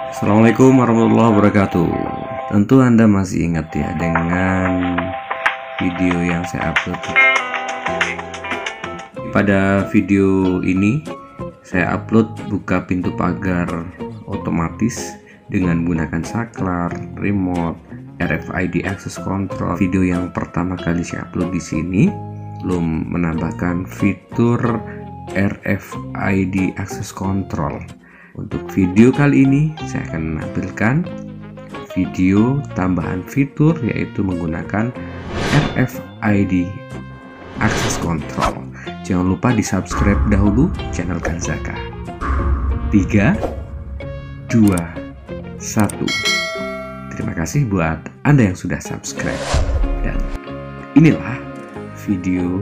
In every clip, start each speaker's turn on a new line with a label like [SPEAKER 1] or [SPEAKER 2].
[SPEAKER 1] Assalamualaikum warahmatullahi wabarakatuh. Tentu Anda masih ingat ya dengan video yang saya upload. Pada video ini saya upload buka pintu pagar otomatis dengan menggunakan saklar, remote, RFID access control. Video yang pertama kali saya upload di sini belum menambahkan fitur RFID access control. Untuk video kali ini saya akan menampilkan video tambahan fitur yaitu menggunakan RFID access control. Jangan lupa di subscribe dahulu channel Kanzaka. 3, 2, 1. Terima kasih buat Anda yang sudah subscribe. Dan inilah video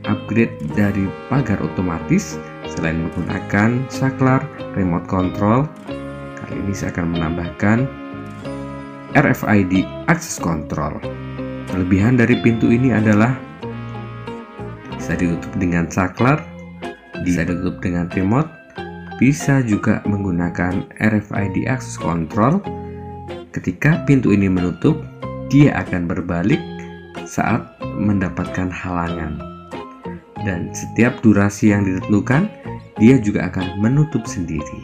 [SPEAKER 1] upgrade dari pagar otomatis. Selain menggunakan saklar, remote control, kali ini saya akan menambahkan RFID access control. Kelebihan dari pintu ini adalah bisa ditutup dengan saklar, bisa ditutup dengan remote, bisa juga menggunakan RFID access control. Ketika pintu ini menutup, dia akan berbalik saat mendapatkan halangan. Dan setiap durasi yang ditentukan, dia juga akan menutup sendiri.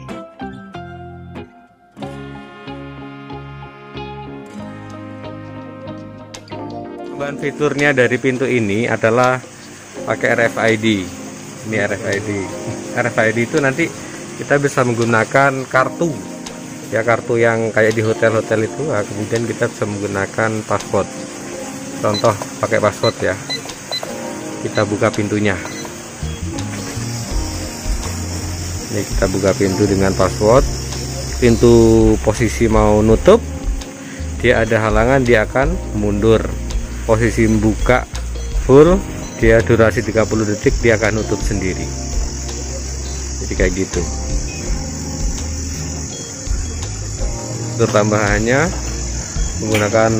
[SPEAKER 1] Tambahan fiturnya dari pintu ini adalah pakai RFID. Ini RFID. RFID itu nanti kita bisa menggunakan kartu. Ya, kartu yang kayak di hotel-hotel itu. Nah, kemudian kita bisa menggunakan password. Contoh pakai password ya. Kita buka pintunya. Ini kita buka pintu dengan password. Pintu posisi mau nutup, dia ada halangan, dia akan mundur. Posisi buka full, dia durasi 30 detik, dia akan nutup sendiri. Jadi kayak gitu. Fitur tambahannya menggunakan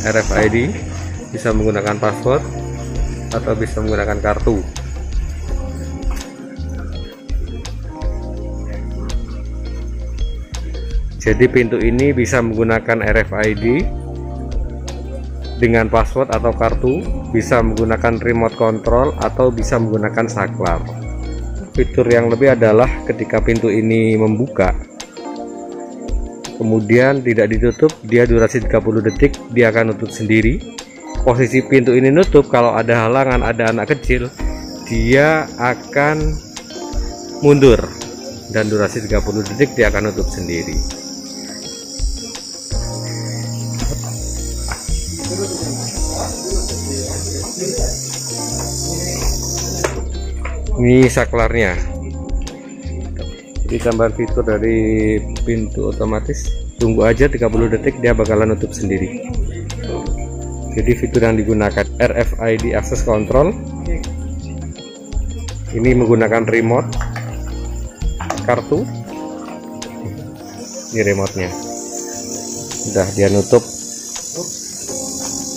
[SPEAKER 1] RFID, bisa menggunakan password atau bisa menggunakan kartu. Jadi pintu ini bisa menggunakan RFID dengan password atau kartu, bisa menggunakan remote control atau bisa menggunakan saklar. Fitur yang lebih adalah ketika pintu ini membuka kemudian tidak ditutup, dia durasi 30 detik, dia akan nutup sendiri. Posisi pintu ini nutup, kalau ada halangan, ada anak kecil, dia akan mundur dan durasi 30 detik dia akan nutup sendiri. Ini saklarnya. Jadi tambahan fitur dari pintu otomatis, tunggu aja 30 detik dia bakalan nutup sendiri. Jadi fitur yang digunakan RFID access control ini menggunakan remote, kartu, ini remote-nya. Udah dia nutup.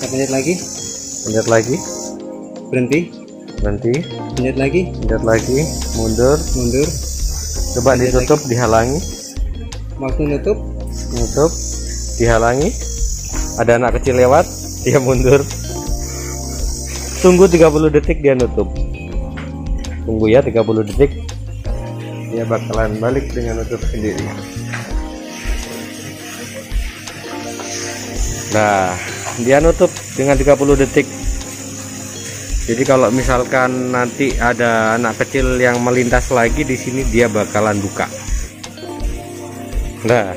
[SPEAKER 2] Pencet lagi, berhenti, pencet lagi,
[SPEAKER 1] mundur, coba ditutup, dihalangi,
[SPEAKER 2] waktu nutup,
[SPEAKER 1] dihalangi, ada anak kecil lewat, dia mundur, tunggu 30 detik, dia nutup. Tunggu ya 30 detik, dia bakalan balik dengan nutup sendiri. Nah, dia nutup dengan 30 detik. Jadi kalau misalkan nanti ada anak kecil yang melintas lagi di sini, dia bakalan buka. Nah,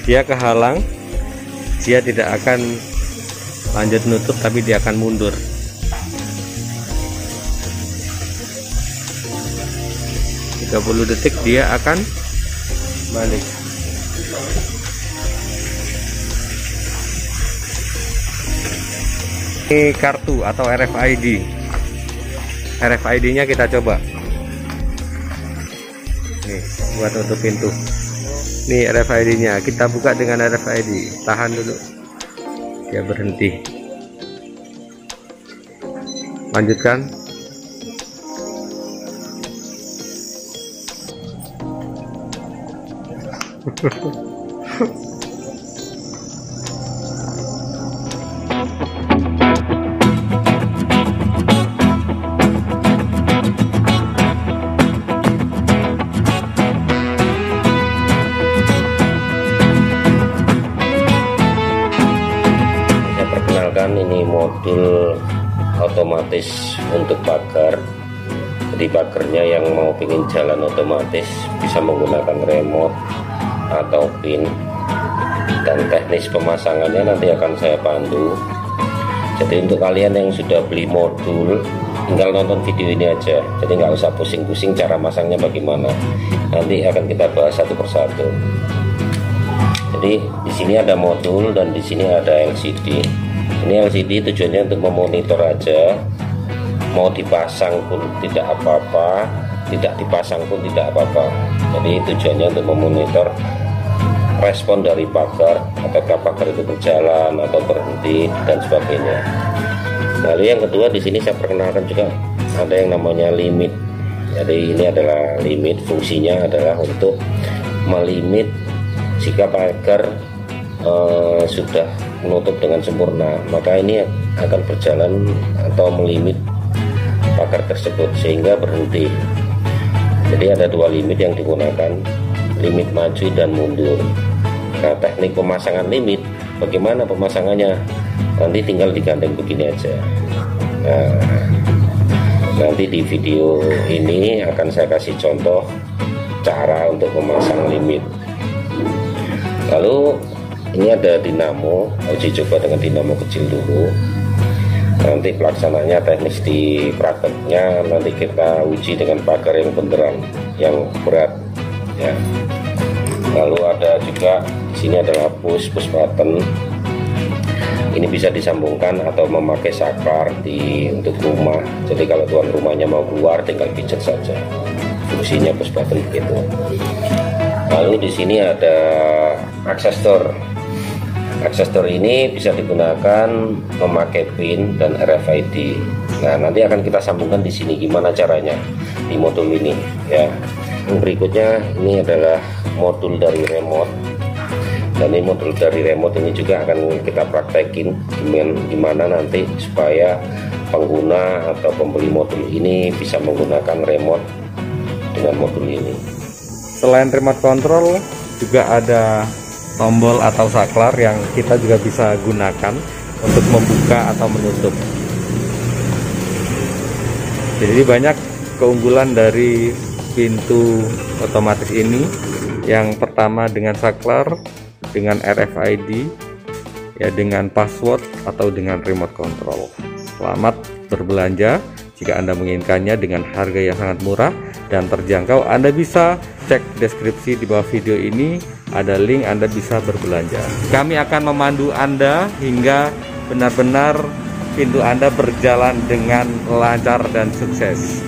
[SPEAKER 1] dia kehalang, dia tidak akan lanjut nutup, tapi dia akan mundur. Tiga 30 detik dia akan balik. Ini kartu atau RFID. RFID-nya kita coba. Nih, buat tutup pintu. Nih RFID-nya, kita buka dengan RFID. Tahan dulu. Dia berhenti. Lanjutkan.
[SPEAKER 3] Ini modul otomatis untuk pagar. Jadi pagarnya yang mau ingin jalan otomatis bisa menggunakan remote atau pin, dan teknis pemasangannya nanti akan saya pandu. Jadi untuk kalian yang sudah beli modul, tinggal nonton video ini aja, jadi nggak usah pusing-pusing cara masangnya bagaimana, nanti akan kita bahas satu persatu. Jadi di sini ada modul dan di sini ada LCD. Ini LCD tujuannya untuk memonitor aja, mau dipasang pun tidak apa-apa, tidak dipasang pun tidak apa-apa. Jadi tujuannya untuk memonitor respon dari pagar, apakah pagar itu berjalan atau berhenti dan sebagainya. Lalu yang kedua, di sini saya perkenalkan juga ada yang namanya limit. Jadi ini adalah limit, fungsinya adalah untuk melimit jika pagar sudah menutup dengan sempurna, maka ini akan berjalan atau melimit pagar tersebut sehingga berhenti. Jadi ada dua limit yang digunakan, limit maju dan mundur. Nah, teknik pemasangan limit, bagaimana pemasangannya? Nanti tinggal digandeng begini aja. Nah, nanti di video ini akan saya kasih contoh cara untuk memasang limit. Lalu ini ada dinamo, uji coba dengan dinamo kecil dulu. Nanti pelaksananya teknis di prakteknya nanti kita uji dengan pagar yang beneran, yang berat ya. Lalu ada juga di sini adalah push button. Ini bisa disambungkan atau memakai saklar untuk rumah. Jadi kalau tuan rumahnya mau keluar tinggal pijat saja. Fungsinya push button begitu. Lalu di sini ada aksesor. Aksesor ini bisa digunakan memakai pin dan RFID. Nah, nanti akan kita sambungkan di sini gimana caranya di modul ini ya. Yang berikutnya ini adalah modul dari remote. Dan ini modul dari remote ini juga akan kita praktekin gimana nanti supaya pengguna atau pembeli modul ini bisa menggunakan remote dengan modul ini.
[SPEAKER 2] Selain remote control juga ada tombol atau saklar yang kita juga bisa gunakan untuk membuka atau menutup. Jadi banyak keunggulan dari pintu otomatis ini. Yang pertama dengan saklar, dengan RFID, ya dengan password atau dengan remote control. Selamat berbelanja. Jika Anda menginginkannya dengan harga yang sangat murah dan terjangkau, Anda bisa cek deskripsi di bawah video ini, ada link Anda bisa berbelanja. Kami akan memandu Anda hingga benar-benar pintu Anda berjalan dengan lancar dan sukses.